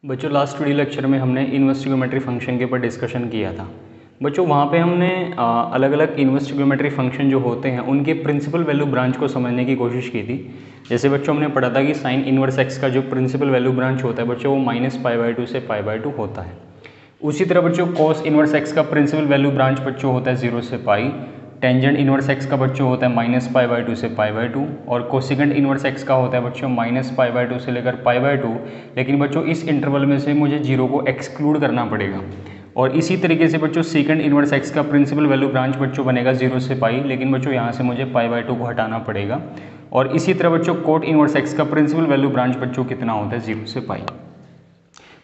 बच्चों last video lecture में हमने इन्वर्स ट्रिग्नोमेट्री फंक्शन के ऊपर डिस्कशन किया था। बच्चों वहाँ पे हमने अलग अलग इन्वर्स ट्रिग्नोमेट्री फंक्शन जो होते हैं उनके प्रिंसिपल वैल्यू ब्रांच को समझने की कोशिश की थी। जैसे बच्चों हमने पढ़ा था कि साइन इन्वर्स एक्स का जो प्रिंसिपल वैल्यू ब्रांच होता है बच्चों वो -π/2 से π/2 होता है। उसी तरह बच्चों कॉस इन्वर्स एक्स का प्रिंसिपल वैल्यू ब्रांच बच्चों होता है 0 से π। टेंजेंट इन्वर्स एक्स का बच्चों होता है -π/2 से π/2 और कोसिकेंट इन्वर्स एक्स का होता है बच्चों -π/2 से लेकर π/2। लेकिन बच्चों इस इंटरवल में से मुझे 0 को एक्सक्लूड करना पड़ेगा। और इसी तरीके से बच्चों सेकंड इन्वर्स एक्स का प्रिंसिपल वैल्यू ब्रांच बच्चों बनेगा 0 से π, लेकिन बच्चों यहाँ से मुझे π/2 को हटाना पड़ेगा। और इसी तरह बच्चों कोट इन्वर्स एक्स का प्रिंसिपल वैल्यू ब्रांच बच्चों कितना होता है 0 से π।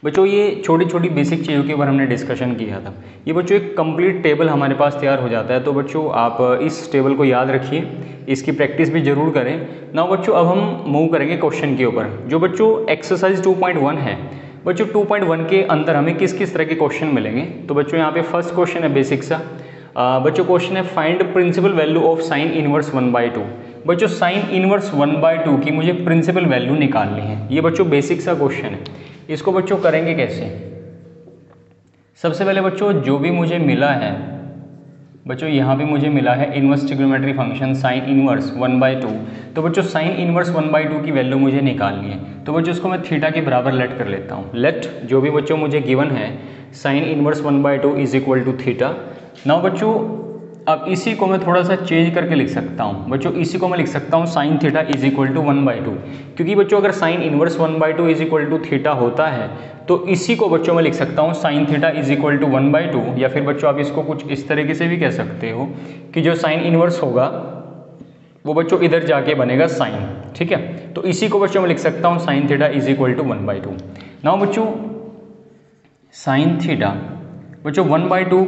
बच्चों ये छोटी छोटी बेसिक चीज़ों के ऊपर हमने डिस्कशन किया था। ये बच्चों एक कंप्लीट टेबल हमारे पास तैयार हो जाता है, तो बच्चों आप इस टेबल को याद रखिए, इसकी प्रैक्टिस भी जरूर करें ना। बच्चों अब हम मूव करेंगे क्वेश्चन के ऊपर, जो बच्चों एक्सरसाइज 2.1 है। बच्चों 2.1 के अंदर हमें किस किस तरह के क्वेश्चन मिलेंगे। तो बच्चों यहाँ पे फर्स्ट क्वेश्चन है बेसिक सा। बच्चों क्वेश्चन है find principal value of sine inverse 1/2। बच्चों साइन इनवर्स 1/2 की मुझे प्रिंसिपल वैल्यू निकालनी है। ये बच्चों बेसिक सा क्वेश्चन है। इसको बच्चों करेंगे कैसे। सबसे पहले बच्चों जो भी मुझे मिला है, बच्चों यहाँ पे मुझे मिला है inverse trigonometry function sine inverse 1/2। तो बच्चों साइन इनवर्स 1/2 की वैल्यू मुझे निकालनी है। तो बच्चों इसको मैं थीटा के बराबर लेट कर लेता हूँ। लेट जो भी बच्चों मुझे गिवन है sine inverse 1/2 is equal to theta. Now बच्चों अब इसी को मैं थोड़ा सा चेंज करके लिख सकता हूँ। बच्चों इसी को मैं लिख सकता हूँ sine theta is equal to 1/2, क्योंकि बच्चों अगर sine inverse 1/2 is equal to theta होता है तो इसी को बच्चों मैं लिख सकता हूँ sine theta is equal to 1/2। या फिर बच्चों आप इसको कुछ इस तरीके से भी कह सकते हो कि जो साइन इनवर्स होगा वो बच्चों इधर जाके बनेगा साइन, ठीक है। तो इसी को बच्चों मैं लिख सकता हूँ sine theta is equal to 1/2। Now बच्चों साइन थीटा बच्चों 1/2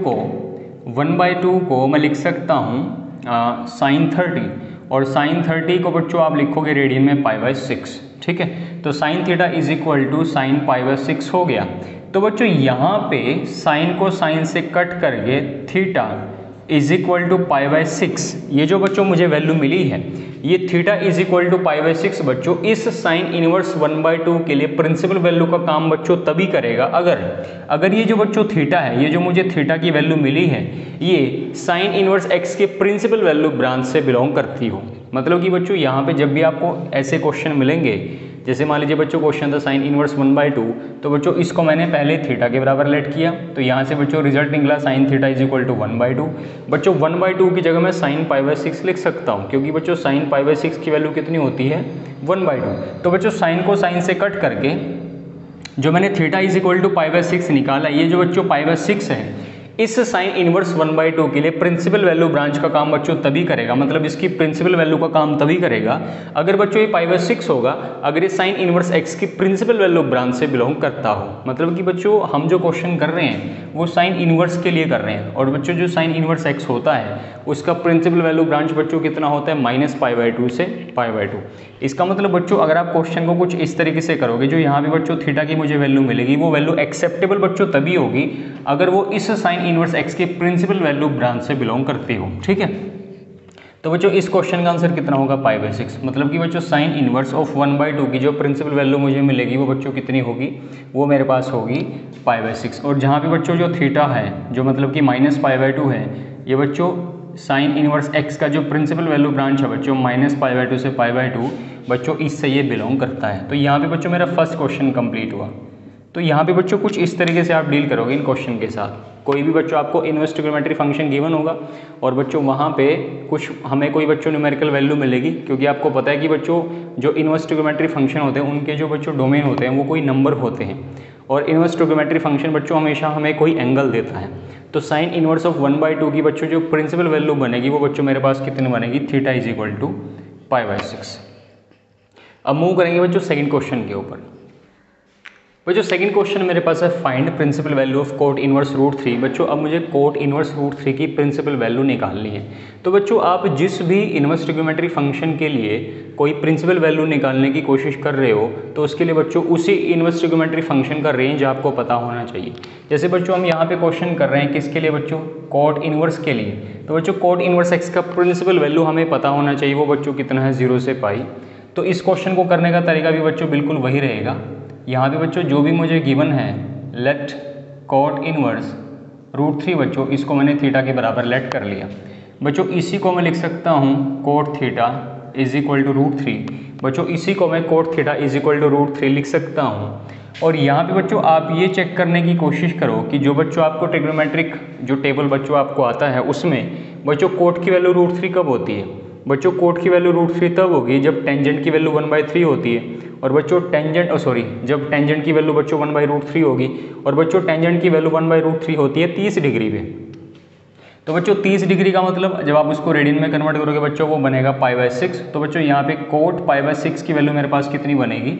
को मैं लिख सकता हूँ साइन 30, और साइन 30 को बच्चों आप लिखोगे रेडियन में π/6, ठीक है। तो sine theta is equal to sine π/6 हो गया। तो बच्चों यहाँ पे साइन को साइन से कट करके थीटा इज इक्वल टू π/6, ये जो बच्चों मुझे वैल्यू मिली है ये थीटा इज इक्वल टू π/6 बच्चों इस साइन इनवर्स 1/2 के लिए प्रिंसिपल वैल्यू का काम बच्चों तभी करेगा अगर ये जो बच्चों थीटा है, ये जो मुझे थीटा की वैल्यू मिली है ये साइन इनवर्स एक्स के प्रिंसिपल वैल्यू ब्रांच से बिलोंग करती हो। मतलब कि बच्चों यहाँ पे जब भी आपको ऐसे क्वेश्चन मिलेंगे, जैसे मान लीजिए बच्चों क्वेश्चन था साइन इनवर्स 1/2, तो बच्चों इसको मैंने पहले थीटा के बराबर लेट किया, तो यहाँ से बच्चों रिजल्ट निकला sine theta is equal to 1/2। बच्चों 1/2 की जगह मैं साइन π/6 लिख सकता हूँ, क्योंकि बच्चों साइन π/6 की वैल्यू कितनी होती है 1/2। तो बच्चों साइन को साइन से कट करके जो मैंने थीटा इज इक्वल टू π/6 निकाला, ये जो बच्चों π/6 है इस साइन इनवर्स 1/2 के लिए प्रिंसिपल वैल्यू ब्रांच का काम बच्चों तभी करेगा, मतलब इसकी प्रिंसिपल वैल्यू का काम तभी करेगा अगर बच्चों ये π/6 होगा, अगर ये साइन इनवर्स एक्स की प्रिंसिपल वैल्यू ब्रांच से बिलोंग करता हो। मतलब कि बच्चों हम जो क्वेश्चन कर रहे हैं वो साइन इनवर्स के लिए कर रहे हैं, और बच्चों जो साइन इनवर्स एक्स होता है उसका प्रिंसिपल वैल्यू ब्रांच बच्चों कितना होता है -π/2 से π/2। इसका मतलब बच्चों अगर आप क्वेश्चन को कुछ इस तरीके से करोगे, जो यहाँ पे बच्चों थीटा की मुझे वैल्यू मिलेगी वो वैल्यू एक्सेप्टेबल बच्चों तभी होगी अगर वो इस साइन इनवर्स एक्स के प्रिंसिपल वैल्यू ब्रांच से बिलोंग करती हो, ठीक है। तो बच्चों इस क्वेश्चन का आंसर कितना होगा π/6। मतलब कि बच्चों साइन इनवर्स ऑफ 1/2 की जो प्रिंसिपल वैल्यू मुझे मिलेगी वो बच्चों कितनी होगी, वो मेरे पास होगी π/6। और जहाँ पे बच्चों जो थीटा है जो मतलब कि -π/2 है, ये बच्चों साइन इनवर्स एक्स का जो प्रिंसिपल वैल्यू ब्रांच है बच्चों -π/2 से π/2 बच्चों इससे ये बिलोंग करता है। तो यहाँ पे बच्चों मेरा फर्स्ट क्वेश्चन कंप्लीट हुआ। तो यहाँ पे बच्चों कुछ इस तरीके से आप डील करोगे इन क्वेश्चन के साथ। कोई भी बच्चों आपको इनवर्स ट्रिग्नोमेट्री फंक्शन गिवन होगा और बच्चों वहाँ पे कुछ हमें कोई बच्चों न्यूमेरिकल वैल्यू मिलेगी, क्योंकि आपको पता है कि बच्चों जो इनवर्स ट्रिग्नोमेट्री फंक्शन होते हैं उनके जो बच्चों डोमेन होते हैं वो कोई नंबर होते हैं, और इनवर्स ट्रिग्नोमेट्री फंक्शन बच्चों हमेशा हमें कोई एंगल देता है। तो साइन इनवर्स ऑफ 1/2 की बच्चों जो प्रिंसिपल वैल्यू बनेगी वो बच्चों मेरे पास कितनी बनेगी, थीटा इज इक्वल टू π/6। अब मूव करेंगे बच्चों सेकंड क्वेश्चन के ऊपर। बच्चों सेकंड क्वेश्चन मेरे पास है find principal value of cot inverse √3। बच्चों अब मुझे कोट इनवर्स √3 की प्रिंसिपल वैल्यू निकालनी है। तो बच्चों आप जिस भी इनवर्स ट्रिग्नोमेट्री फंक्शन के लिए कोई प्रिंसिपल वैल्यू निकालने की कोशिश कर रहे हो तो उसके लिए बच्चों उसी इनवर्स ट्रिग्नोमेट्री फंक्शन का रेंज आपको पता होना चाहिए। जैसे बच्चों हम यहाँ पे क्वेश्चन कर रहे हैं किसके लिए बच्चों, कोट इनवर्स के लिए। तो बच्चों कोट इनवर्स एक्स का प्रिंसिपल वैल्यू हमें पता होना चाहिए, वो बच्चों कितना है 0 से π। तो इस क्वेश्चन को करने का तरीका भी बच्चों बिल्कुल वही रहेगा। यहाँ पे बच्चों जो भी मुझे गिवन है लेट कॉट इनवर्स √3 बच्चों, इसको मैंने थीटा के बराबर लेट कर लिया बच्चों। इसी को मैं लिख सकता हूँ cot theta is equal to √3 बच्चों, इसी को मैं cot theta is equal to √3 लिख सकता हूँ। और यहाँ पे बच्चों आप ये चेक करने की कोशिश करो कि जो बच्चों आपको ट्रिग्नोमेट्रिक जो टेबल बच्चों आपको आता है उसमें बच्चों कोट की वैल्यू √3 कब होती है। बच्चों कोट की वैल्यू √3 तब होगी जब टेंजेंट की वैल्यू 1/3 होती है, और बच्चों जब टेंजेंट की वैल्यू बच्चों 1/√3 होगी, और बच्चों टेंजेंट की वैल्यू 1/√3 होती है 30 डिग्री पे। तो बच्चों 30 डिग्री का मतलब जब आप उसको रेडियन में कन्वर्ट करोगे बच्चों वो बनेगा π/6। तो बच्चों यहाँ पे कोट π/6 की वैल्यू मेरे पास कितनी बनेगी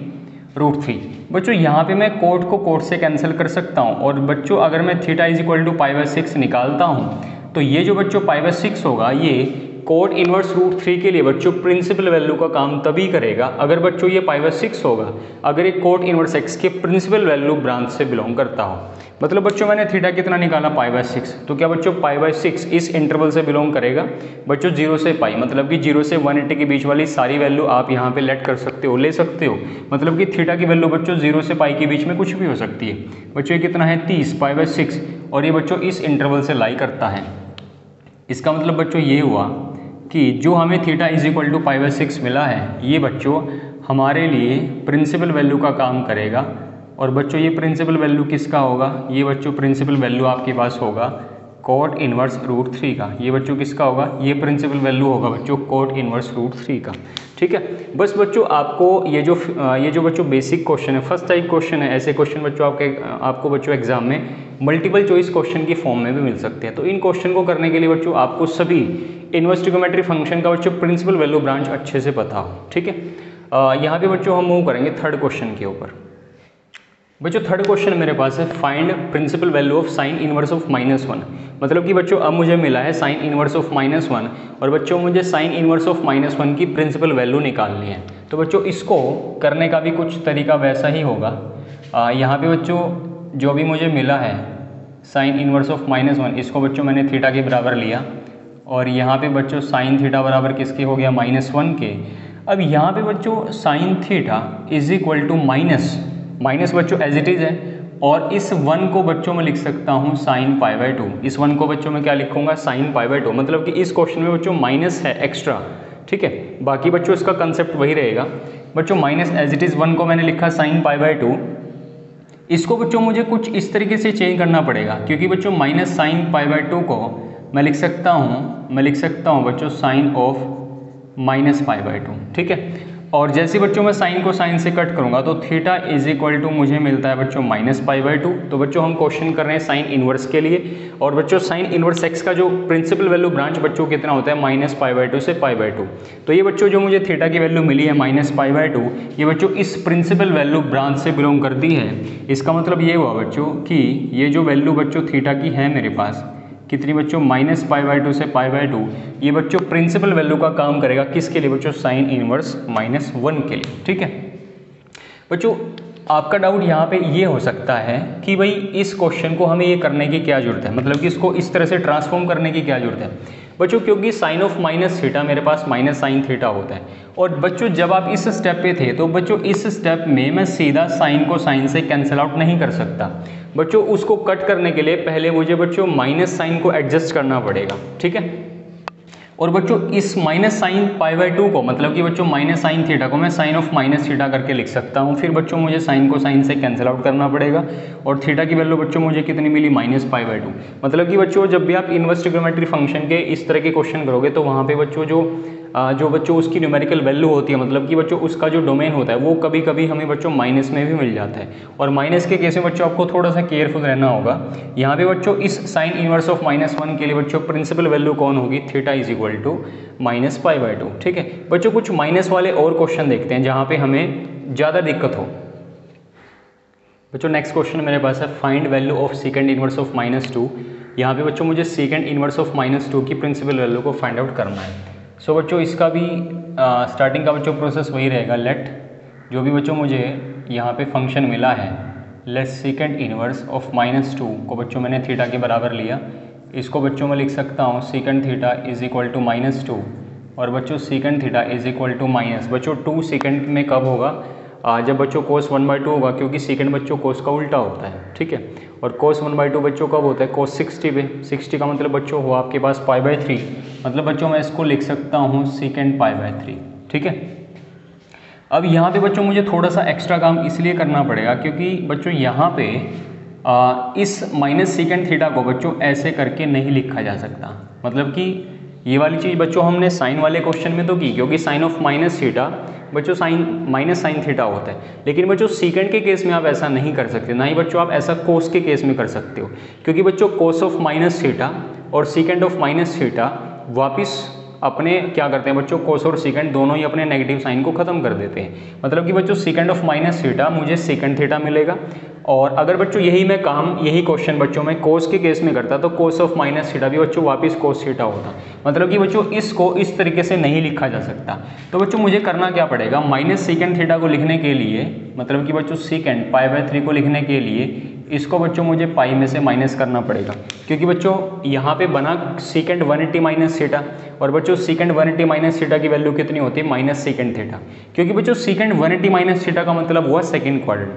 √3। बच्चों यहाँ पे मैं कोट को कोट से कैंसिल कर सकता हूँ, और बच्चों अगर मैं थीटा इज इक्वल टू π/6 निकालता हूँ तो ये जो बच्चों π/6 होगा ये कोट इनवर्स √3 के लिए बच्चों प्रिंसिपल वैल्यू का काम तभी करेगा अगर बच्चों ये π/6 होगा, अगर एक कोट इनवर्स x के प्रिंसिपल वैल्यू ब्रांच से बिलोंग करता हो। मतलब बच्चों मैंने थीटा कितना निकाला π/6, तो क्या बच्चों π/6 इस इंटरवल से बिलोंग करेगा बच्चों 0 से π, मतलब कि 0 से 180 के बीच वाली सारी वैल्यू आप यहाँ पे लेट कर सकते हो, ले सकते हो। मतलब कि थीटा की वैल्यू बच्चों 0 से π के बीच में कुछ भी हो सकती है। बच्चों ये कितना है 30 π/6, और ये बच्चों इस इंटरवल से लाई करता है। इसका मतलब बच्चों ये हुआ कि जो हमें थीटा इज इक्वल टू π/6 मिला है ये बच्चों हमारे लिए प्रिंसिपल वैल्यू का काम करेगा। और बच्चों ये प्रिंसिपल वैल्यू किसका होगा, ये बच्चों प्रिंसिपल वैल्यू आपके पास होगा कोट इनवर्स √3 का। ये बच्चों किसका होगा, ये प्रिंसिपल वैल्यू होगा बच्चों कोट इनवर्स √3 का। ठीक है, बस बच्चों आपको ये जो बच्चों बेसिक क्वेश्चन है, फर्स्ट टाइप क्वेश्चन है, ऐसे क्वेश्चन बच्चों आपको बच्चों एग्जाम में मल्टीपल चॉइस क्वेश्चन की फॉर्म में भी मिल सकते हैं। तो इन क्वेश्चन को करने के लिए बच्चों आपको सभी इनवर्स ट्रिग्नोमेट्री फंक्शन का बच्चों प्रिंसिपल वैल्यू ब्रांच अच्छे से पता हो। ठीक है, यहाँ पे बच्चों हम मूव करेंगे थर्ड क्वेश्चन के ऊपर। बच्चों थर्ड क्वेश्चन मेरे पास है find principal value of sine inverse of -1। मतलब कि बच्चों अब मुझे मिला है साइन इनवर्स ऑफ -1, और बच्चों मुझे साइन इनवर्स ऑफ -1 की प्रिंसिपल वैल्यू निकालनी है। तो बच्चों इसको करने का भी कुछ तरीका वैसा ही होगा। यहाँ पे बच्चों जो भी मुझे मिला है साइन इनवर्स ऑफ -1, इसको बच्चों मैंने थीटा के बराबर लिया, और यहाँ पे बच्चों साइन थीटा बराबर किसके हो गया -1 के। अब यहाँ पे बच्चों sine theta is equal to minus बच्चों एज इट इज़ है, और इस 1 को बच्चों में लिख सकता हूँ साइन π/2। इस 1 को बच्चों में क्या लिखूंगा साइन π/2, मतलब कि इस क्वेश्चन में बच्चों माइनस है एक्स्ट्रा। ठीक है, बाकी बच्चों इसका कंसेप्ट वही रहेगा। बच्चों माइनस एज इट इज़ 1 को मैंने लिखा साइन π/2, इसको बच्चों मुझे कुछ इस तरीके से चेंज करना पड़ेगा, क्योंकि बच्चों माइनस साइन π/2 को मैं लिख सकता हूँ बच्चों साइन ऑफ -π/2। ठीक है, और जैसे बच्चों मैं साइन को साइन से कट करूंगा तो थीटा इज इक्वल टू मुझे मिलता है बच्चों -π/2। तो बच्चों हम क्वेश्चन कर रहे हैं साइन इनवर्स के लिए, और बच्चों साइन इनवर्स x का जो प्रिंसिपल वैल्यू ब्रांच बच्चों कितना होता है -π/2 से π/2। तो ये बच्चों जो मुझे थीटा की वैल्यू मिली है -π/2, ये बच्चों इस प्रिंसिपल वैल्यू ब्रांच से बिलोंग करती है। इसका मतलब ये हुआ बच्चों कि ये जो वैल्यू बच्चों थीटा की है मेरे पास कितनी बच्चों -π/2 से π/2, ये बच्चों प्रिंसिपल वैल्यू का काम करेगा किसके लिए बच्चों साइन इनवर्स -1 के लिए। ठीक है बच्चों, आपका डाउट यहाँ पे ये हो सकता है कि भाई इस क्वेश्चन को हमें ये करने की क्या जरूरत है, मतलब कि इसको इस तरह से ट्रांसफॉर्म करने की क्या जरूरत है बच्चों, क्योंकि साइन ऑफ -θ मेरे पास माइनस साइन थीटा होता है। और बच्चों जब आप इस स्टेप पे थे तो बच्चों इस स्टेप में मैं सीधा साइन को साइन से कैंसिल आउट नहीं कर सकता बच्चों, उसको कट करने के लिए पहले मुझे बच्चों माइनस साइन को एडजस्ट करना पड़ेगा। ठीक है, और बच्चों इस माइनस साइन π/2 को, मतलब कि बच्चों माइनस साइन थीटा को मैं साइन ऑफ -θ करके लिख सकता हूँ। फिर बच्चों मुझे साइन को साइन से कैंसिल आउट करना पड़ेगा, और थीटा की वैल्यू बच्चों मुझे कितनी मिली -π/2। मतलब कि बच्चों जब भी आप इनवर्स ट्रिग्नोमेट्री फंक्शन के इस तरह के क्वेश्चन करोगे तो वहाँ पे बच्चों जो बच्चों उसकी न्यूमेरिकल वैल्यू होती है, मतलब कि बच्चों उसका जो डोमेन होता है वो कभी कभी हमें बच्चों माइनस में भी मिल जाता है, और माइनस के केस में बच्चों आपको थोड़ा सा केयरफुल रहना होगा। यहाँ पे बच्चों इस साइन इनवर्स ऑफ -1 के लिए बच्चों प्रिंसिपल वैल्यू कौन होगी, थीटा इज इक्वल टू -π/2। ठीक है बच्चों, कुछ माइनस वाले और क्वेश्चन देखते हैं जहाँ पे हमें ज़्यादा दिक्कत हो। बच्चों नेक्स्ट क्वेश्चन मेरे पास है find value of second inverse of -2। यहाँ पे बच्चों मुझे सेकंड इनवर्स ऑफ -2 की प्रिंसिपल वैल्यू को फाइंड आउट करना है। सो बच्चों इसका भी स्टार्टिंग का बच्चों प्रोसेस वही रहेगा। लेट जो भी बच्चों मुझे यहाँ पे फंक्शन मिला है, लेट सेकंड इनवर्स ऑफ -2 को बच्चों मैंने थीटा के बराबर लिया। इसको बच्चों में लिख सकता हूँ second theta is equal to -2, और बच्चों second theta is equal to बच्चों 2 सेकंड में कब होगा, जब बच्चों कोस 1/2 होगा, क्योंकि सेकंड बच्चों कोस का उल्टा होता है, ठीक है। और कोस 1/2 बच्चों कब होता है? कोस 60 पे। 60 का मतलब बच्चों हुआ आपके पास π/3, मतलब बच्चों मैं इसको लिख सकता हूँ सेकेंड π/3, ठीक है। अब यहाँ पे बच्चों मुझे थोड़ा सा एक्स्ट्रा काम इसलिए करना पड़ेगा क्योंकि बच्चों यहाँ पे इस माइनस सेकेंड थीटा को बच्चों ऐसे करके नहीं लिखा जा सकता। मतलब कि ये वाली चीज़ बच्चों हमने साइन वाले क्वेश्चन में तो की, क्योंकि साइन ऑफ माइनस थीटा बच्चों साइन माइनस साइन थीटा होता है। लेकिन बच्चों सेकंड के केस में आप ऐसा नहीं कर सकते, ना ही बच्चों आप ऐसा कोस के केस में कर सकते हो, क्योंकि बच्चों कोस ऑफ माइनस थीटा और सेकंड ऑफ माइनस थीटा वापिस अपने क्या करते हैं बच्चों, कोस और सेकंड दोनों ही अपने नेगेटिव साइन को खत्म कर देते हैं। मतलब कि बच्चों सेकंड ऑफ माइनस थीटा मुझे सेकंड थीटा मिलेगा, और अगर बच्चों यही क्वेश्चन बच्चों में कोस के केस में करता तो कोस ऑफ माइनस थीटा भी बच्चों वापस कोस थीटा होता। मतलब कि बच्चों इसको इस तरीके से नहीं लिखा जा सकता। तो बच्चों मुझे करना क्या पड़ेगा, माइनस सेकंड थीटा को लिखने के लिए, मतलब कि बच्चों सेकंड π/3 को लिखने के लिए इसको बच्चों मुझे पाई में से माइनस करना पड़ेगा, क्योंकि बच्चों यहाँ पे बना सेकंड 180 माइनस थीटा, और बच्चों सेकंड 180 माइनस थीटा की वैल्यू कितनी होती है? माइनस सेकंड थीटा, क्योंकि बच्चों सेकंड 180 माइनस थीटा का मतलब हुआ सेकंड क्वाड्रेंट,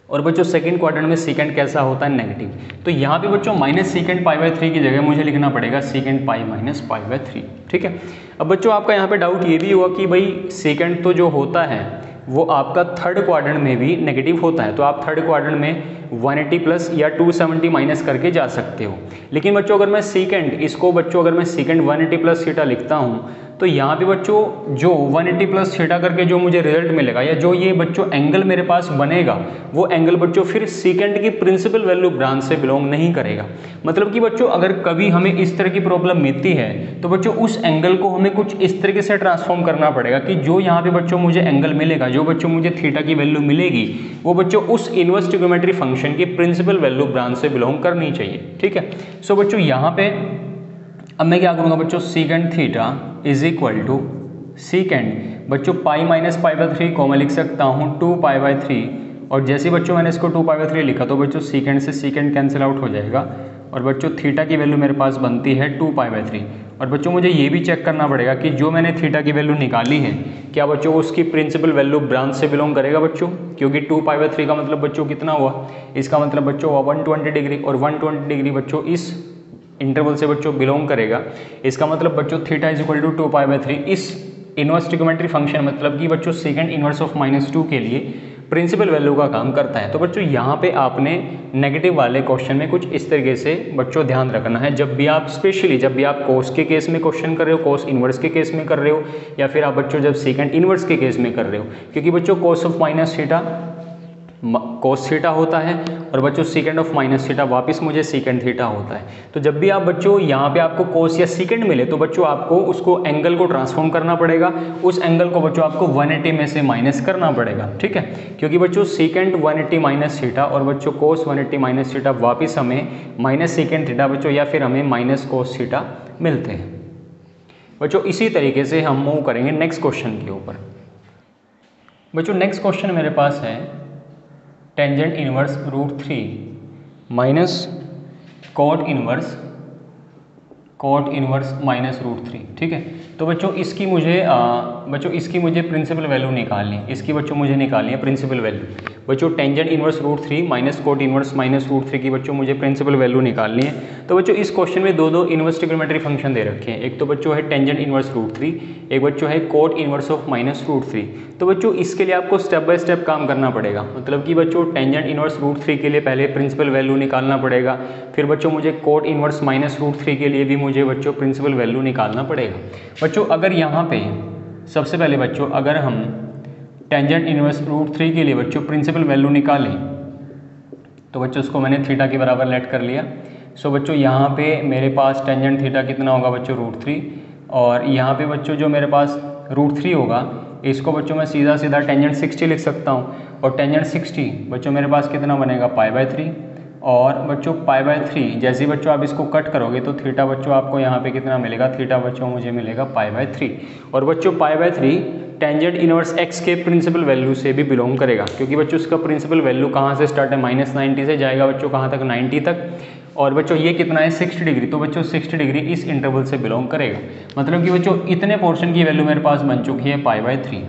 और बच्चों सेकंड क्वाड्रेंट में सेकंड कैसा होता है? नेगेटिव। तो यहाँ पे बच्चों माइनस सेकंड π/3 की जगह मुझे लिखना पड़ेगा सेकंड पाई माइनस π/3, ठीक है। अब बच्चों आपका यहाँ पे डाउट ये भी हुआ कि भाई सेकंड तो जो होता है वो आपका थर्ड क्वाड्रेंट में भी नेगेटिव होता है, तो आप थर्ड क्वाड्रेंट में 180 प्लस या 270 माइनस करके जा सकते हो। लेकिन बच्चों अगर मैं सेकंड इसको बच्चों अगर मैं सेकंड 180 प्लस थीटा लिखता हूँ, तो यहाँ पे बच्चों जो 180 प्लस थीटा करके जो मुझे रिजल्ट मिलेगा, या जो ये बच्चों एंगल मेरे पास बनेगा, वो एंगल बच्चों फिर सेकंड की प्रिंसिपल वैल्यू ब्रांच से बिलोंग नहीं करेगा। मतलब कि बच्चों अगर कभी हमें इस तरह की प्रॉब्लम मिलती है तो बच्चों उस एंगल को हमें कुछ इस तरीके से ट्रांसफॉर्म करना पड़ेगा कि जो यहाँ पे बच्चों मुझे एंगल मिलेगा, जो बच्चों मुझे थीटा की वैल्यू मिलेगी, वो बच्चों उस इनवर्स ट्रिग्नोमेट्री फंक्शन की प्रिंसिपल वैल्यू ब्रांच से बिलोंग करनी चाहिए, ठीक है। सो बच्चों यहाँ पे अब मैं क्या करूँगा बच्चों, second theta is equal to second बच्चों पाई माइनस π/3 को मैं लिख सकता हूँ 2π/3, और जैसे बच्चों मैंने इसको 2π/3 लिखा तो बच्चों सेकंड से सेकंड कैंसिल आउट हो जाएगा, और बच्चों थीटा की वैल्यू मेरे पास बनती है 2π/3। और बच्चों मुझे ये भी चेक करना पड़ेगा कि जो मैंने थीटा की वैल्यू निकाली है क्या बच्चों उसकी प्रिंसिपल वैल्यू ब्रांच से बिलोंग करेगा बच्चों, क्योंकि 2π/3 का मतलब बच्चों कितना हुआ, इसका मतलब बच्चों हुआ 120 डिग्री, और 120 डिग्री बच्चों इस इंटरवल से बच्चों बिलोंग करेगा। इसका मतलब बच्चों थीटा इज इक्वल टू 2π/3 इस इनवर्स ट्रिग्नोमेट्री फंक्शन, मतलब कि बच्चों सेकंड इनवर्स ऑफ -2 के लिए प्रिंसिपल वैल्यू का काम करता है। तो बच्चों यहाँ पे आपने नेगेटिव वाले क्वेश्चन में कुछ इस तरीके से बच्चों ध्यान रखना है, जब भी आप स्पेशली जब भी आप कोस के केस में क्वेश्चन कर रहे हो, कोस इनवर्स के केस में कर रहे हो, या फिर आप बच्चों जब सेकंड इनवर्स के केस में कर रहे हो, क्योंकि बच्चों cos of minus theta cos theta होता है, और बच्चों सेकंड ऑफ माइनस थीटा वापस मुझे सेकंड थीटा होता है। तो जब भी आप बच्चों यहाँ पे आपको कोस या सेकंड मिले तो बच्चों आपको उसको एंगल को ट्रांसफॉर्म करना पड़ेगा, उस एंगल को बच्चों आपको 180 में से माइनस करना पड़ेगा, ठीक है। क्योंकि बच्चों सेकंड 180 माइनस थीटा और बच्चों कोस 180 माइनस थीटा वापस हमें माइनस सेकंड थीटा बच्चों, या फिर हमें माइनस कोस थीटा मिलते हैं बच्चों। इसी तरीके से हम मूव करेंगे नेक्स्ट क्वेश्चन के ऊपर। बच्चों नेक्स्ट क्वेश्चन मेरे पास है tangent inverse √3 minus cot inverse minus √3, ठीक है। तो बच्चों इसकी मुझे प्रिंसिपल वैल्यू निकालनी है, इसकी बच्चों मुझे निकालनी है प्रिंसिपल वैल्यू। बच्चों tangent inverse √3 minus cot inverse minus √3 की बच्चों मुझे प्रिंसिपल वैल्यू निकालनी है। तो बच्चों इस क्वेश्चन में दो इनवर्स ट्रिग्नोमेट्री फंक्शन दे रखे हैं, एक तो बच्चों है टेंजेंट इनवर्स √3, एक बच्चों है कॉट इनवर्स ऑफ माइनस √3। तो बच्चों इसके लिए आपको स्टेप बाय स्टेप काम करना पड़ेगा, मतलब कि बच्चों टेंजेंट इनवर्स √3 के लिए पहले प्रिंसिपल वैल्यू निकालना पड़ेगा, फिर बच्चों मुझे कॉट इनवर्स माइनस √3 के लिए भी मुझे बच्चों प्रिंसिपल वैल्यू निकालना पड़ेगा। बच्चों अगर यहाँ पे सबसे पहले बच्चों अगर हम टेंजेंट इनवर्स √3 के लिए बच्चों प्रिंसिपल वैल्यू निकालें तो बच्चों उसको मैंने थीटा के बराबर लेट कर लिया। सो बच्चों यहाँ पे मेरे पास टेंजेंट थीटा कितना होगा बच्चों √3, और यहाँ पे बच्चों जो मेरे पास √3 होगा इसको बच्चों मैं सीधा टेंजेंट 60 लिख सकता हूँ, और टेंजेंट 60 बच्चों मेरे पास कितना बनेगा π/3, और बच्चों π/3 जैसे ही बच्चों आप इसको कट करोगे तो थीटा बच्चों आपको यहाँ पे कितना मिलेगा, थीटा बच्चों मुझे मिलेगा π/3, और बच्चों π/3 टेंजेंट इनवर्स x के प्रिंसिपल वैल्यू से भी बिलोंग करेगा, क्योंकि बच्चों इसका प्रिंसिपल वैल्यू कहाँ से स्टार्ट है, -90 से जाएगा बच्चों कहाँ तक, 90 तक, और बच्चों ये कितना है 60 डिग्री, तो बच्चों 60 डिग्री इस इंटरवल से बिलोंग करेगा। मतलब कि बच्चों इतने पोर्शन की वैल्यू मेरे पास बन चुकी है π/3।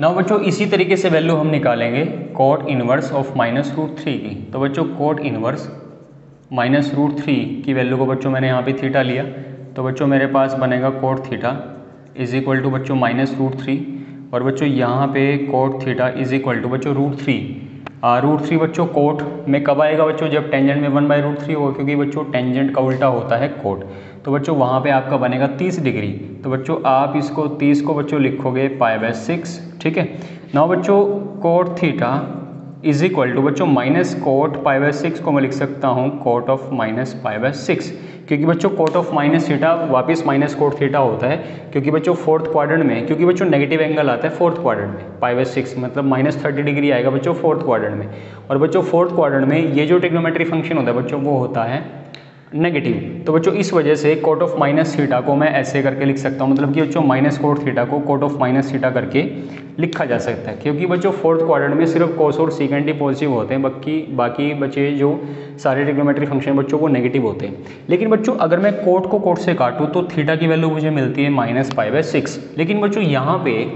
नाउ बच्चों इसी तरीके से वैल्यू हम निकालेंगे कोट इनवर्स ऑफ -√3 की। तो बच्चों कोट इनवर्स -√3 की वैल्यू को बच्चों मैंने यहाँ पे थीटा लिया, तो बच्चों मेरे पास बनेगा cot theta is equal to बच्चों -√3, और बच्चों यहाँ पे cot theta is equal to बच्चों √3 बच्चों कोट में कब आएगा बच्चों, जब टेंजेंट में 1/√3 होगा, क्योंकि बच्चों टेंजेंट का उल्टा होता है कोट। तो बच्चों वहाँ पे आपका बनेगा 30 डिग्री। तो बच्चों आप इसको 30 को बच्चों लिखोगे π/6, ठीक है। नाउ बच्चों cot theta is equal to बच्चों माइनस कोट π/6 को मैं लिख सकता हूँ कोट ऑफ -π/6, क्योंकि बच्चों कोट ऑफ माइनस थीटा वापस माइनस कोट थीटा होता है, क्योंकि बच्चों फोर्थ क्वाड्रेंट में, क्योंकि बच्चों नेगेटिव एंगल आता है फोर्थ क्वाड्रेंट में, π/6 मतलब -30 डिग्री आएगा बच्चों फोर्थ क्वाड्रेंट में। और बच्चों फोर्थ क्वाड्रेंट में ये जो ट्रिग्नोमेट्री फंक्शन होता है बच्चों वो होता है नेगेटिव। तो बच्चों इस वजह से कोट ऑफ माइनस थीटा को मैं ऐसे करके लिख सकता हूँ, मतलब कि बच्चों माइनस कोट थीटा को कोट ऑफ माइनस थीटा करके लिखा जा सकता है, क्योंकि बच्चों फोर्थ क्वाड्रेंट में सिर्फ कोस और सीकेंट ही पॉजिटिव होते हैं, बाकी बचे जो सारे ट्रिग्नोमेट्री फंक्शन बच्चों वो नेगेटिव होते हैं। लेकिन बच्चों अगर मैं कोट को कोट से काटूँ तो थीटा की वैल्यू मुझे मिलती है -π/6। लेकिन बच्चों यहाँ पे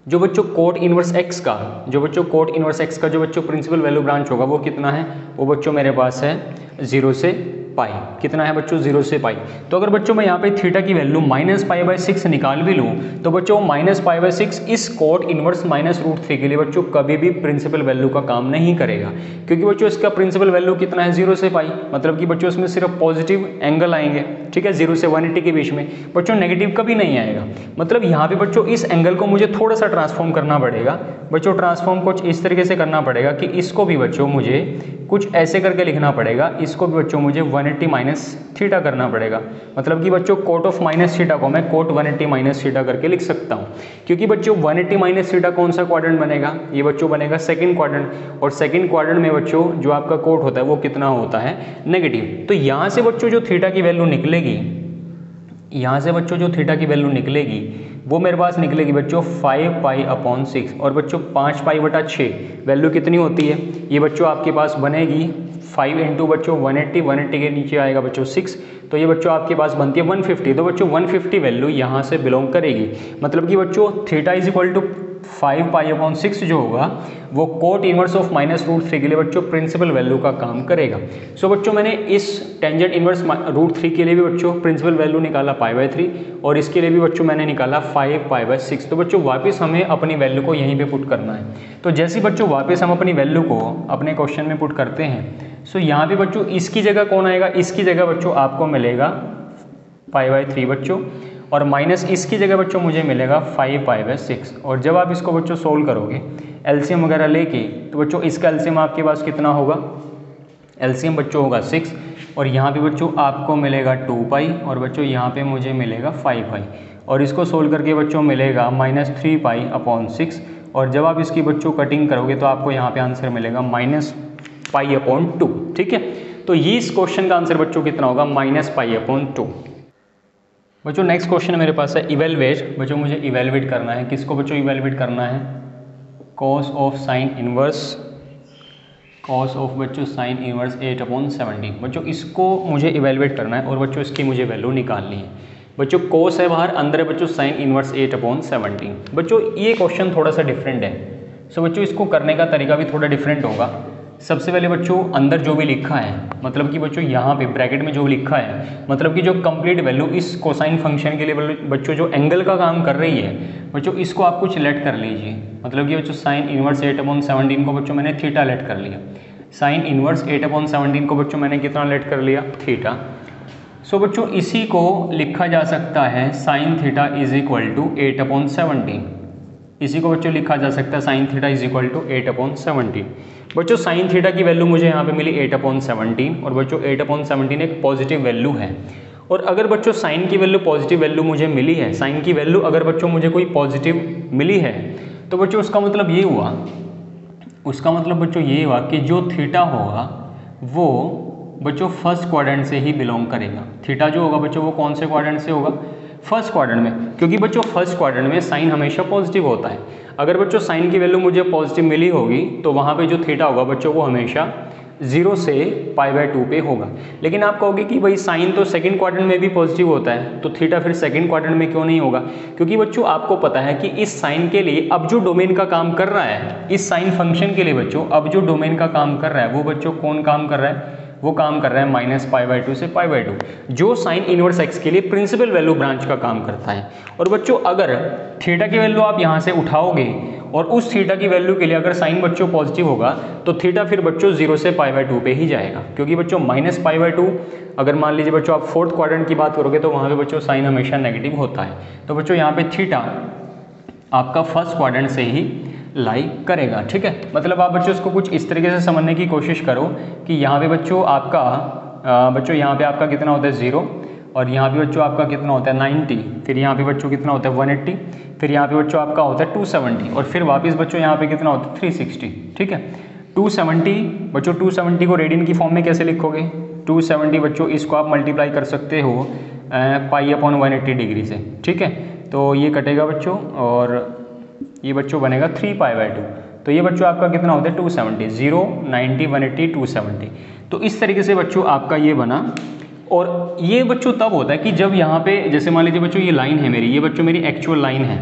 जो बच्चों कोट इनवर्स एक्स का जो बच्चों प्रिंसिपल वैल्यू ब्रांच होगा वो कितना है, वो बच्चों मेरे पास है 0 से पाई। कितना है बच्चों 0 से पाई। तो अगर बच्चों मैं यहाँ पे थीटा की वैल्यू -π/6 निकाल भी लूँ तो बच्चों -π/6 इस कोट इनवर्स -√3 के लिए बच्चों कभी भी प्रिंसिपल वैल्यू का काम नहीं करेगा, क्योंकि बच्चों इसका प्रिंसिपल वैल्यू कितना है 0 से पाई, मतलब कि बच्चों इसमें सिर्फ पॉजिटिव एंगल आएंगे, ठीक है, 0 से 180 के बीच में, बच्चों नेगेटिव कभी नहीं आएगा। मतलब यहाँ पे बच्चों इस एंगल को मुझे थोड़ा सा ट्रांसफॉर्म करना पड़ेगा बच्चों, ट्रांसफॉर्म कुछ इस तरीके से करना पड़ेगा कि इसको भी बच्चों मुझे कुछ ऐसे करके लिखना पड़ेगा, इसको भी बच्चों मुझे 180 माइनस थीटा करना पड़ेगा, मतलब कि बच्चों कोट ऑफ माइनस थीटा को मैं कोट 180 माइनस थीटा करके लिख सकता हूँ, क्योंकि बच्चों 180 माइनस थीटा कौन सा क्वाड्रेंट बनेगा, ये बच्चों बनेगा सेकंड क्वाड्रेंट, और सेकंड क्वाड्रेंट में बच्चों जो आपका कोट होता है वो कितना होता है नेगेटिव। तो यहाँ से बच्चों जो थीटा की वैल्यू निकलेगी, वो मेरे पास निकलेगी बच्चों 5π/6, और बच्चों 5π/6 वैल्यू कितनी होती है, ये बच्चों आपके पास बनेगी 5 इंटू बच्चों 180 के नीचे आएगा बच्चों 6, तो ये बच्चों आपके पास बनती है 150। तो बच्चों 150 वैल्यू यहाँ से बिलोंग करेगी, मतलब कि बच्चों थीटा इज इक्वल टू 5π/6 जो होगा वो कोट इनवर्स ऑफ -√3 के लिए बच्चों प्रिंसिपल वैल्यू का काम करेगा। सो बच्चों मैंने इस टेंजेंट इनवर्स √3 के लिए भी बच्चों प्रिंसिपल वैल्यू निकाला π/3, और इसके लिए भी बच्चों मैंने निकाला 5π/6। तो बच्चों वापस हमें अपनी वैल्यू को यहीं पे पुट करना है। तो जैसे बच्चों वापस हम अपनी वैल्यू को अपने क्वेश्चन में पुट करते हैं, सो यहाँ पे बच्चों इसकी जगह कौन आएगा, इसकी जगह बच्चों आपको मिलेगा π/3 बच्चों, और माइनस इसकी जगह बच्चों मुझे मिलेगा 5π/6। और जब आप इसको बच्चों सोल्व करोगे एलसीएम वगैरह लेके, तो बच्चों इसका एलसीएम आपके पास कितना होगा, एलसीएम बच्चों होगा 6, और यहाँ पे बच्चों आपको मिलेगा 2π, और बच्चों यहाँ पे मुझे मिलेगा 5π, और इसको सोल्व करके बच्चों मिलेगा -3π/6, और जब आप इसकी बच्चों कटिंग करोगे तो आपको यहाँ पे आंसर मिलेगा -π/2, ठीक है। तो ये इस क्वेश्चन का आंसर बच्चों कितना होगा, -π/2। बच्चों नेक्स्ट क्वेश्चन मेरे पास है इवेलुएट। बच्चों मुझे इवेलुएट करना है, किसको बच्चों इवेलुएट करना है, कॉस ऑफ साइन इनवर्स 8/17। बच्चों इसको मुझे इवेलुएट करना है, और बच्चों इसकी मुझे वैल्यू निकालनी है। बच्चों कोस है बाहर, अंदर है बच्चों साइन इनवर्स 8/17। बच्चों ये क्वेश्चन थोड़ा सा डिफरेंट है, सो बच्चों इसको करने का तरीका भी थोड़ा डिफरेंट होगा। सबसे पहले बच्चों अंदर जो भी लिखा है, मतलब कि बच्चों यहाँ पे ब्रैकेट में जो लिखा है, मतलब कि जो कंप्लीट वैल्यू इस कोसाइन फंक्शन के लिए बच्चों जो एंगल का काम कर रही है बच्चों, इसको आप कुछ लेट कर लीजिए। मतलब कि बच्चों साइन इनवर्स 8/17 को बच्चों मैंने थीटा लेट कर लिया, साइन इनवर्स 8/17 को बच्चों मैंने कितना लेट कर लिया, थीटा। सो बच्चों इसी को लिखा जा सकता है sine theta is equal to 8/17, इसी को बच्चों लिखा जा सकता है sine theta is equal to 8/17। बच्चों साइन थीटा की वैल्यू मुझे यहाँ पे मिली 8/17, और बच्चों 8/17 एक पॉजिटिव वैल्यू है। और अगर बच्चों साइन की वैल्यू पॉजिटिव वैल्यू मुझे मिली है, साइन की वैल्यू अगर बच्चों मुझे कोई पॉजिटिव मिली है, तो बच्चों उसका मतलब ये हुआ कि जो थीटा होगा वो बच्चों फर्स्ट क्वाड्रेंट से ही बिलोंग करेगा। थीटा जो होगा बच्चों वो कौन से क्वाड्रेंट से होगा, फर्स्ट क्वाड्रेंट में, क्योंकि बच्चों फर्स्ट क्वाड्रेंट में साइन हमेशा पॉजिटिव होता है। अगर बच्चों साइन की वैल्यू मुझे पॉजिटिव मिली होगी तो वहाँ पे जो थीटा होगा बच्चों वो हमेशा 0 से π/2 पे होगा। लेकिन आप कहोगे कि भाई साइन तो सेकंड क्वाड्रेंट में भी पॉजिटिव होता है, तो थीटा फिर सेकंड क्वाड्रेंट में क्यों नहीं होगा? क्योंकि बच्चों आपको पता है कि इस साइन के लिए अब जो डोमेन का काम कर रहा है, इस साइन फंक्शन के लिए बच्चों अब जो डोमेन का काम कर रहा है वो बच्चों कौन काम कर रहा है? वो काम कर रहा है -π/2 से π/2, जो साइन इनवर्स x के लिए प्रिंसिपल वैल्यू ब्रांच का काम करता है। और बच्चों अगर थीटा की वैल्यू आप यहाँ से उठाओगे और उस थीटा की वैल्यू के लिए अगर साइन बच्चों पॉजिटिव होगा तो थीटा फिर बच्चों 0 से π/2 पे ही जाएगा, क्योंकि बच्चों -π/2 अगर मान लीजिए बच्चों आप फोर्थ क्वाड्रेंट की बात करोगे तो वहाँ पे बच्चों साइन हमेशा नेगेटिव होता है। तो बच्चों यहाँ पे थीटा आपका फर्स्ट क्वाड्रेंट से ही लाई करेगा, ठीक है। मतलब आप बच्चों इसको कुछ इस तरीके से समझने की कोशिश करो कि यहाँ पे बच्चों आपका यहाँ पे आपका कितना होता है 0, और यहाँ पे बच्चों आपका कितना होता है 90, फिर यहाँ पे बच्चों कितना होता है 180, फिर यहाँ पे बच्चों आपका होता है 270, और फिर वापस बच्चों यहाँ पे कितना होता है 360, ठीक है। 270 बच्चों 270 को रेडियन की फॉर्म में कैसे लिखोगे? 270 बच्चों इसको आप मल्टीप्लाई कर सकते हो π/180 डिग्री से, ठीक है। तो ये कटेगा बच्चों और ये बच्चों बनेगा 3π/2, तो ये बच्चों आपका कितना होता है 270, 0 90 180 270। तो इस तरीके से बच्चों आपका ये बना। और ये बच्चों तब होता है कि जब यहाँ पे जैसे मान लीजिए बच्चों ये लाइन है मेरी, ये बच्चों मेरी एक्चुअल लाइन है,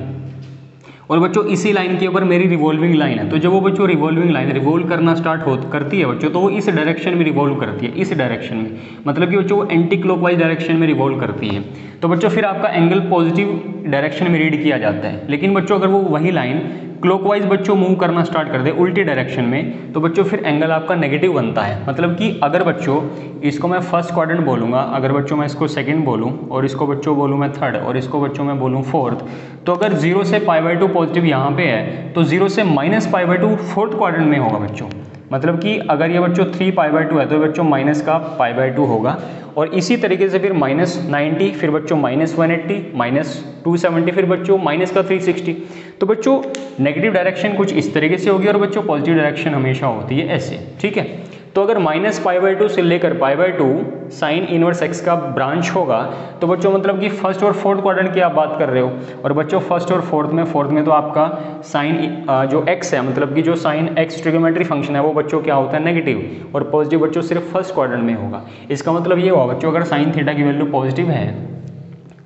और बच्चों इसी लाइन के ऊपर मेरी रिवॉल्विंग लाइन है। तो जब वो बच्चों रिवॉल्विंग लाइन रिवॉल्व करना स्टार्ट करती है बच्चों, तो वो इस डायरेक्शन में रिवॉल्व करती है, इस डायरेक्शन में, मतलब कि बच्चों वो एंटी क्लॉकवाइज डायरेक्शन में रिवॉल्व करती है। तो बच्चों फिर आपका एंगल पॉजिटिव डायरेक्शन में रीड किया जाता है। लेकिन बच्चों अगर वो वही लाइन क्लॉकवाइज बच्चों मूव करना स्टार्ट कर दे उल्टी डायरेक्शन में, तो बच्चों फिर एंगल आपका नेगेटिव बनता है। मतलब कि अगर बच्चों इसको मैं फर्स्ट क्वाड्रेंट बोलूँगा, अगर बच्चों मैं इसको सेकंड बोलूँ, और इसको बच्चों बोलूँ मैं थर्ड, और इसको बच्चों मैं बोलूँ फोर्थ, तो अगर 0 से π/2 पॉजिटिव यहाँ पे है तो 0 से -π/2 फोर्थ क्वाड्रेंट में होगा बच्चों। मतलब कि अगर ये बच्चों 3π/2 है तो बच्चों माइनस का π/2 होगा। और इसी तरीके से फिर -90, फिर बच्चों -180, -270, फिर बच्चों माइनस का 360। तो बच्चों नेगेटिव डायरेक्शन कुछ इस तरीके से होगी और बच्चों पॉजिटिव डायरेक्शन हमेशा होती है ऐसे, ठीक है। तो अगर -π/2 से लेकर π/2 साइन इनवर्स x का ब्रांच होगा तो बच्चों मतलब कि फर्स्ट और फोर्थ क्वाड्रेंट की आप बात कर रहे हो। और बच्चों फर्स्ट और फोर्थ में तो आपका साइन जो x है, मतलब कि जो साइन x ट्रिग्नोमेट्री फंक्शन है वो बच्चों क्या होता है नेगेटिव, और पॉजिटिव बच्चों सिर्फ फर्स्ट क्वाड्रेंट में होगा। इसका मतलब ये होगा बच्चों अगर साइन थीटा की वैल्यू पॉजिटिव है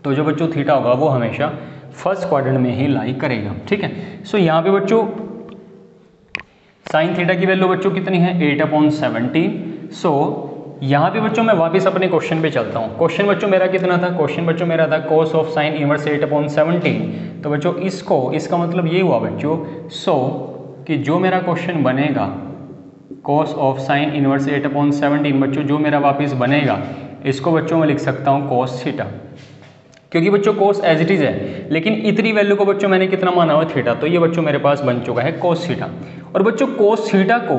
तो जो बच्चों थीटा होगा वो हमेशा फर्स्ट क्वाड्रेंट में ही लाई करेगा, ठीक है। सो यहाँ पे बच्चों साइन थीटा की वैल्यू बच्चों कितनी है 8/17। सो यहाँ पे बच्चों मैं वापस अपने क्वेश्चन पे चलता हूँ। क्वेश्चन बच्चों मेरा कितना था? क्वेश्चन बच्चों मेरा था cos ऑफ साइन इनवर्स 8/17। तो बच्चों इसका मतलब ये हुआ बच्चों कि जो मेरा क्वेश्चन बनेगा cos ऑफ साइन इनवर्स 8/17 बच्चों जो मेरा वापस बनेगा इसको बच्चों मैं लिख सकता हूँ cos थीटा, क्योंकि बच्चों cos एज इट इज़ है, लेकिन इतनी वैल्यू को बच्चों मैंने कितना माना हुआ थीटा, तो ये बच्चों मेरे पास बन चुका है cos थीटा। और बच्चों cos थीटा को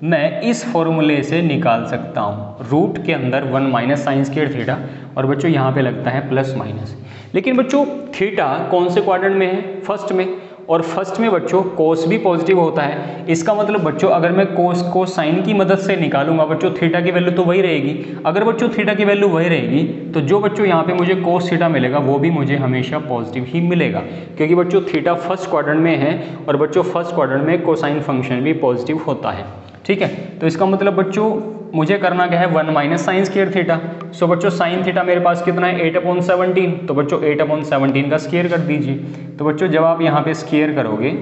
मैं इस फॉर्मूले से निकाल सकता हूँ, रूट के अंदर 1 माइनस साइन स्क्वायर थीटा, और बच्चों यहाँ पे लगता है प्लस माइनस। लेकिन बच्चों थीटा कौन से क्वाड्रेंट में है? फर्स्ट में, और फर्स्ट में बच्चों cos भी पॉजिटिव होता है। इसका मतलब बच्चों अगर मैं cos को साइन की मदद से निकालूंगा बच्चों थीटा की वैल्यू तो वही रहेगी। अगर बच्चों थीटा की वैल्यू वही रहेगी तो जो बच्चों यहाँ पे मुझे cos थीटा मिलेगा वो भी मुझे हमेशा पॉजिटिव ही मिलेगा, क्योंकि बच्चों थीटा फर्स्ट क्वाड्रेंट में है और बच्चों फर्स्ट क्वाड्रेंट में कोसाइन फंक्शन भी पॉजिटिव होता है, ठीक है। तो इसका मतलब बच्चों मुझे करना क्या है 1 माइनस साइन स्क्वायर थीटा। सो बच्चों साइन थीटा मेरे पास कितना है 8/17, तो बच्चों 8/17 का स्क्वायर कर दीजिए। तो बच्चों जब आप यहाँ पे स्क्वायर करोगे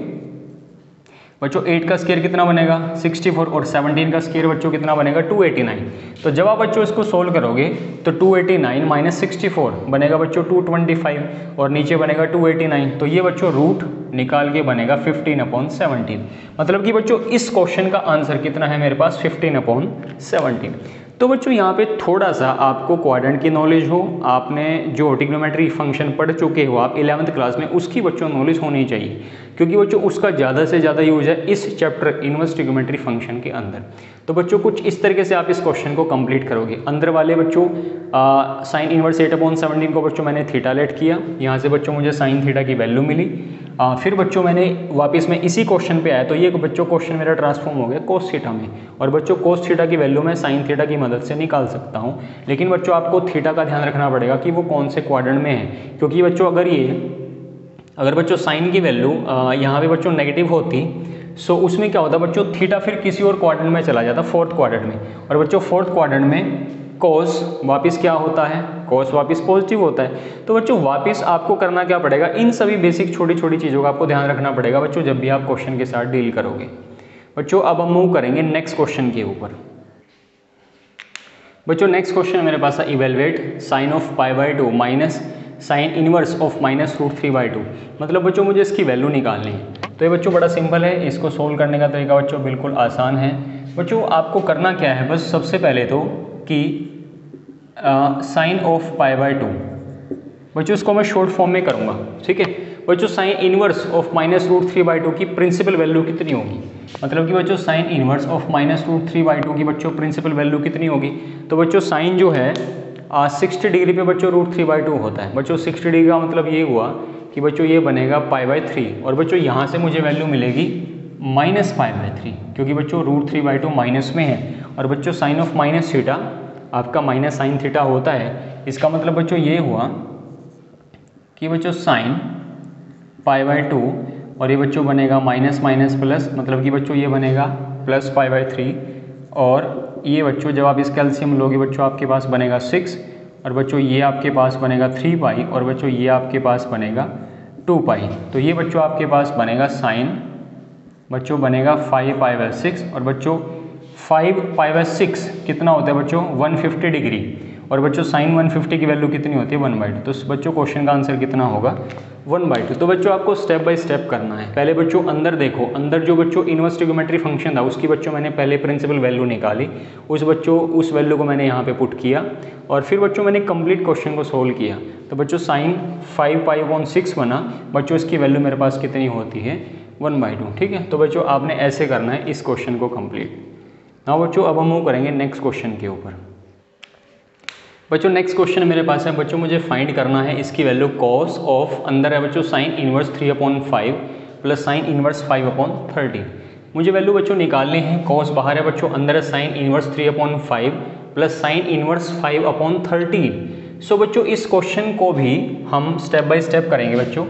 बच्चों 8 का स्क्वायर कितना बनेगा 64, और 17 का स्क्वायर बच्चों कितना बनेगा 289। तो जब आप बच्चों इसको सोल्व करोगे तो 289 माइनस 64 बनेगा बच्चों 225, और नीचे बनेगा 289। तो ये बच्चों रूट निकाल के बनेगा 15/17। मतलब कि बच्चों इस क्वेश्चन का आंसर कितना है मेरे पास 15/17। तो बच्चों यहाँ पे थोड़ा सा आपको क्वाड्रेंट की नॉलेज हो, आपने जो ट्रिग्नोमेट्री फंक्शन पढ़ चुके हो आप 11th क्लास में, उसकी बच्चों नॉलेज होनी चाहिए, क्योंकि बच्चों उसका ज़्यादा से ज़्यादा यूज है इस चैप्टर इनवर्स ट्रिग्नोमेट्री फंक्शन के अंदर। तो बच्चों कुछ इस तरीके से आप इस क्वेश्चन को कंप्लीट करोगे। अंदर वाले बच्चों साइन इनवर्स 8/17 को बच्चों मैंने थीटा लेट किया, यहाँ से बच्चों मुझे साइन थीटा की वैल्यू मिली। फिर बच्चों मैंने वापस में इसी क्वेश्चन पे आया, तो ये बच्चों क्वेश्चन मेरा ट्रांसफॉर्म हो गया cos थीटा में, और बच्चों cos थीटा की वैल्यू मैं साइन थीटा की मदद से निकाल सकता हूँ। लेकिन बच्चों आपको थीटा का ध्यान रखना पड़ेगा कि वो कौन से क्वाड्रेंट में है, क्योंकि बच्चों अगर बच्चों साइन की वैल्यू यहाँ पे बच्चों नेगेटिव होती सो उसमें क्या होता है बच्चों, थीटा फिर किसी और क्वाड्रेंट में चला जाता, फोर्थ क्वाड्रेंट में, और बच्चों फोर्थ क्वाड्रेंट में कोस वापस क्या होता है, कोस वापस पॉजिटिव होता है। तो बच्चों वापस आपको करना क्या पड़ेगा, इन सभी बेसिक छोटी छोटी चीज़ों का आपको ध्यान रखना पड़ेगा बच्चों जब भी आप क्वेश्चन के साथ डील करोगे। बच्चों अब हम मूव करेंगे नेक्स्ट क्वेश्चन के ऊपर। बच्चों नेक्स्ट क्वेश्चन मेरे पास है, evaluate sine of π/2 minus sine inverse of -√3/2। मतलब बच्चों मुझे इसकी वैल्यू निकालनी है। तो ये बच्चों बड़ा सिंपल है, इसको सोल्व करने का तरीका बच्चों बिल्कुल आसान है। बच्चों आपको करना क्या है, बस सबसे पहले तो कि साइन ऑफ π/2, बच्चों इसको मैं शॉर्ट फॉर्म में करूँगा, ठीक है। बच्चों साइन इनवर्स ऑफ -√3/2 की प्रिंसिपल वैल्यू कितनी होगी, मतलब कि बच्चों साइन इनवर्स ऑफ -√3/2 की बच्चों प्रिंसिपल वैल्यू कितनी होगी। तो बच्चों साइन जो है 60 डिग्री पे बच्चों √3/2 होता है। बच्चों 60 डिग्री का मतलब ये हुआ कि बच्चों ये बनेगा π/3, और बच्चों यहाँ से मुझे वैल्यू मिलेगी -π/3, क्योंकि बच्चों √3/2 माइनस में है, और बच्चों साइन ऑफ माइनस थीटा आपका माइनस साइन थीटा होता है। इसका मतलब बच्चों ये हुआ कि बच्चों साइन π/2 और ये बच्चों बनेगा माइनस माइनस प्लस, मतलब कि बच्चों ये बनेगा प्लस π/3, और ये बच्चों जब आप इसका एलसीएम लोगे बच्चों आपके पास बनेगा 6, और बच्चों ये आपके पास बनेगा 3π, और बच्चों ये आपके पास बनेगा 2π। तो ये बच्चों आपके पास बनेगा साइन बच्चों बनेगा 5π/6, और बच्चों 5π/6 कितना होता है बच्चों 150 डिग्री, और बच्चों साइन 150 की वैल्यू कितनी होती है 1/2। तो बच्चों क्वेश्चन का आंसर कितना होगा 1/2। तो बच्चों आपको स्टेप बाय स्टेप करना है। पहले बच्चों अंदर देखो, अंदर जो बच्चों इनवर्स ट्रिग्नोमेट्री फंक्शन था उसकी बच्चों मैंने पहले प्रिंसिपल वैल्यू निकाली, उस वैल्यू को मैंने यहाँ पे पुट किया, और फिर बच्चों मैंने कंप्लीट क्वेश्चन को सोल्व किया। तो बच्चों साइन 5π/6 बना, बच्चों इसकी वैल्यू मेरे पास कितनी होती है 1/2, ठीक है। तो बच्चों आपने ऐसे करना है इस क्वेश्चन को कंप्लीट। नाउ बच्चों अब हम मूव करेंगे नेक्स्ट क्वेश्चन के ऊपर। बच्चों नेक्स्ट क्वेश्चन मेरे पास है, बच्चों मुझे फाइंड करना है इसकी वैल्यू कॉस ऑफ, अंदर है बच्चों sine inverse 3/5 plus sine inverse 5/13। मुझे वैल्यू बच्चों निकालनी है, कॉस बाहर है बच्चों, अंदर है sine inverse 3/5 plus sine inverse 5/13। सो बच्चों इस क्वेश्चन को भी हम स्टेप बाय स्टेप करेंगे बच्चों।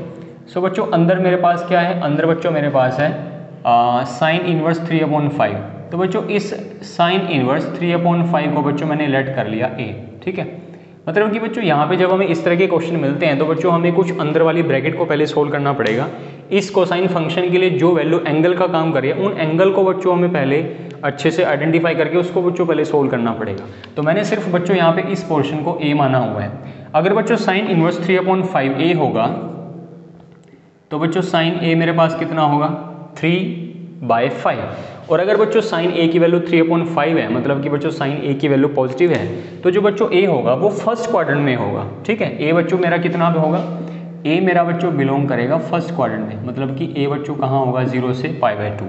सो बच्चों अंदर मेरे पास क्या है, अंदर बच्चों मेरे पास है साइन इनवर्स 3/5। तो बच्चों इस साइन इनवर्स 3/5 को बच्चों मैंने लेट कर लिया ए, ठीक है। मतलब कि बच्चों यहाँ पे जब हमें इस तरह के क्वेश्चन मिलते हैं तो बच्चों हमें कुछ अंदर वाली ब्रैकेट को पहले सोल्व करना पड़ेगा। इस कोसाइन फंक्शन के लिए जो वैल्यू एंगल का काम करे उन एंगल को बच्चों हमें पहले अच्छे से आइडेंटिफाई करके उसको बच्चों पहले सोल्व करना पड़ेगा। तो मैंने सिर्फ बच्चों यहाँ पे इस पोर्शन को ए माना हुआ है। अगर बच्चों साइन इनवर्स 3/5 ए होगा तो बच्चों साइन ए मेरे पास कितना होगा 3/5, और अगर बच्चों साइन ए की वैल्यू 3/5 है, मतलब कि बच्चों साइन ए की वैल्यू पॉजिटिव है, तो जो बच्चों ए होगा वो फर्स्ट क्वाड्रेंट में होगा, ठीक है। ए बच्चों मेरा कितना पे होगा, ए मेरा बच्चों बिलोंग करेगा फर्स्ट क्वाड्रेंट में, मतलब कि ए बच्चों कहाँ होगा 0 से π/2।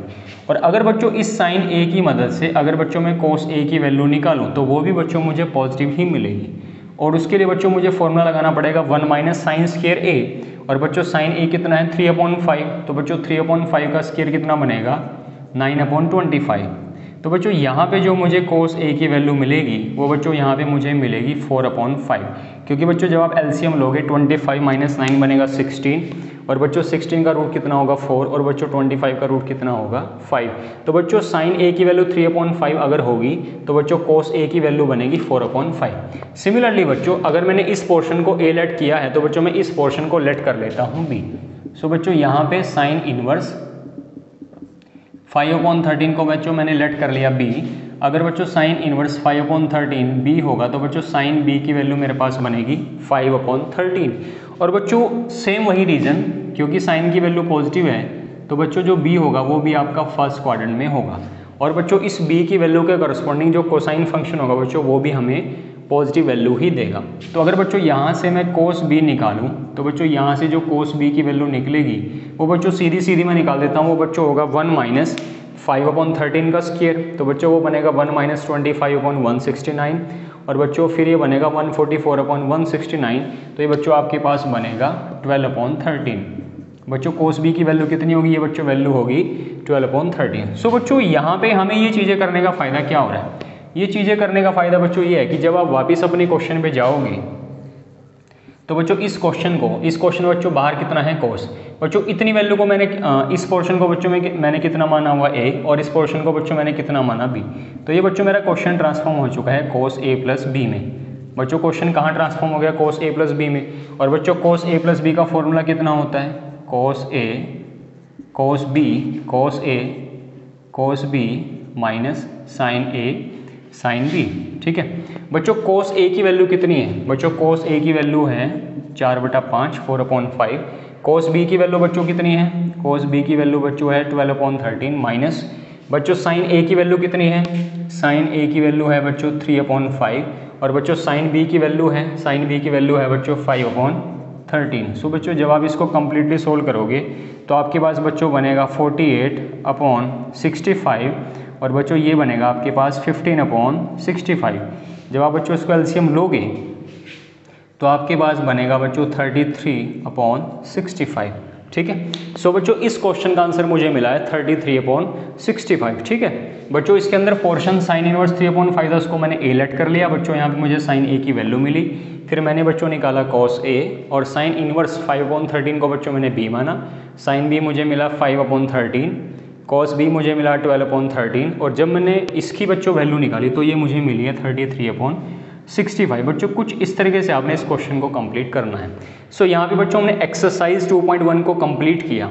और अगर बच्चों इस साइन ए की मदद से अगर बच्चों मैं कोस ए की वैल्यू निकालूँ तो वो भी बच्चों मुझे पॉजिटिव ही मिलेगी, और उसके लिए बच्चों मुझे फॉर्मूला लगाना पड़ेगा 1 माइनस साइन स्क्वायर ए, और बच्चों साइन ए कितना है 3/5, तो बच्चों 3/5 का स्क्वायर कितना बनेगा 9/25। तो बच्चों यहाँ पे जो मुझे कोस ए की वैल्यू मिलेगी वो बच्चों यहाँ पे मुझे मिलेगी 4/5, क्योंकि बच्चों जब आप एलसीएम लोगे 25 माइनस 9 बनेगा 16, और बच्चों 16 का रूट कितना होगा 4, और बच्चों 25 का रूट कितना होगा 5। तो बच्चों साइन ए की वैल्यू 3/5 अगर होगी तो बच्चों कोस ए की वैल्यू बनेगी 4/5। सिमिलरली बच्चों अगर मैंने इस पोर्शन को ए लेट किया है तो बच्चों मैं इस पोर्शन को लेट कर लेता हूँ बी। सो बच्चों यहाँ पे साइन इनवर्स 5/13 को बच्चों मैंने लेट कर लिया बी। अगर बच्चों साइन इनवर्स 5/13 बी होगा तो बच्चों साइन बी की वैल्यू मेरे पास बनेगी 5/13। और बच्चों सेम वही रीजन, क्योंकि साइन की वैल्यू पॉजिटिव है तो बच्चों जो बी होगा वो भी आपका फर्स्ट क्वाड्रेंट में होगा, और बच्चों इस बी की वैल्यू के करस्पॉन्डिंग जो कोसाइन फंक्शन होगा बच्चों वो भी हमें पॉजिटिव वैल्यू ही देगा। तो अगर बच्चों यहाँ से मैं कोस बी निकालूं तो बच्चों यहाँ से जो कोस बी की वैल्यू निकलेगी वो बच्चों सीधी सीधी मैं निकाल देता हूँ, वो बच्चों होगा 1 माइनस 5/13 का स्क्वायर, तो बच्चों वो बनेगा 1 माइनस 25/169, और बच्चों फिर ये बनेगा 144/169, तो ये बच्चों आपके पास बनेगा 12/13। बच्चों कोस बी की वैल्यू कितनी होगी, ये बच्चों वैल्यू होगी 12/13। सो बच्चों यहाँ पे हमें ये चीज़ें करने का फ़ायदा क्या हो रहा है, ये चीज़ें करने का फ़ायदा बच्चों ये है कि जब आप वापस अपने क्वेश्चन पे जाओगे तो बच्चों इस क्वेश्चन बच्चों बाहर कितना है कोस। बच्चों इतनी वैल्यू को मैंने इस पोर्शन को बच्चों में मैंने कितना माना हुआ ए और इस पोर्शन को बच्चों मैंने कितना माना बी। तो ये बच्चों मेरा क्वेश्चन ट्रांसफॉर्म हो चुका है कोस ए प्लस बी में। बच्चों क्वेश्चन कहाँ ट्रांसफॉर्म हो गया, कोस ए प्लस बी में। और बच्चों कोस ए प्लस बी का फॉर्मूला कितना होता है, कोस ए कोस बी माइनस साइन ए साइन बी। ठीक है बच्चों, कोस ए की वैल्यू कितनी है, बच्चों कोस ए की वैल्यू है 4/5 4/5। कोस बी की वैल्यू बच्चों कितनी है, कोस बी की वैल्यू बच्चों है 12/13 माइनस बच्चों साइन ए की वैल्यू कितनी है, साइन ए की वैल्यू है बच्चों 3/5 और बच्चों साइन बी की वैल्यू है बच्चों 5/13। सो बच्चों जब आप इसको कम्प्लीटली सोल्व करोगे तो आपके पास बच्चों बनेगा 48/65 और बच्चों ये बनेगा आपके पास 15/65। जब आप बच्चों इसको एलसीएम लोगे तो आपके पास बनेगा बच्चों 33/65। ठीक है, सो बच्चों इस क्वेश्चन का आंसर मुझे मिला है 33/65। ठीक है बच्चों, इसके अंदर पोर्शन साइन इनवर्स 3/5 था, उसको मैंने ए लेट कर लिया बच्चों। यहाँ पे मुझे साइन ए की वैल्यू मिली, फिर मैंने बच्चों निकाला कॉस ए और साइन इनवर्स 5/13 को बच्चों मैंने बी माना। साइन बी मुझे मिला 5/13, कॉस बी मुझे मिला 12/13 और जब मैंने इसकी बच्चों वैल्यू निकाली तो ये मुझे मिली है 33/65। बच्चों कुछ इस तरीके से आपने इस क्वेश्चन को कंप्लीट करना है। सो यहाँ पे बच्चों हमने एक्सरसाइज 2.1 को कंप्लीट किया।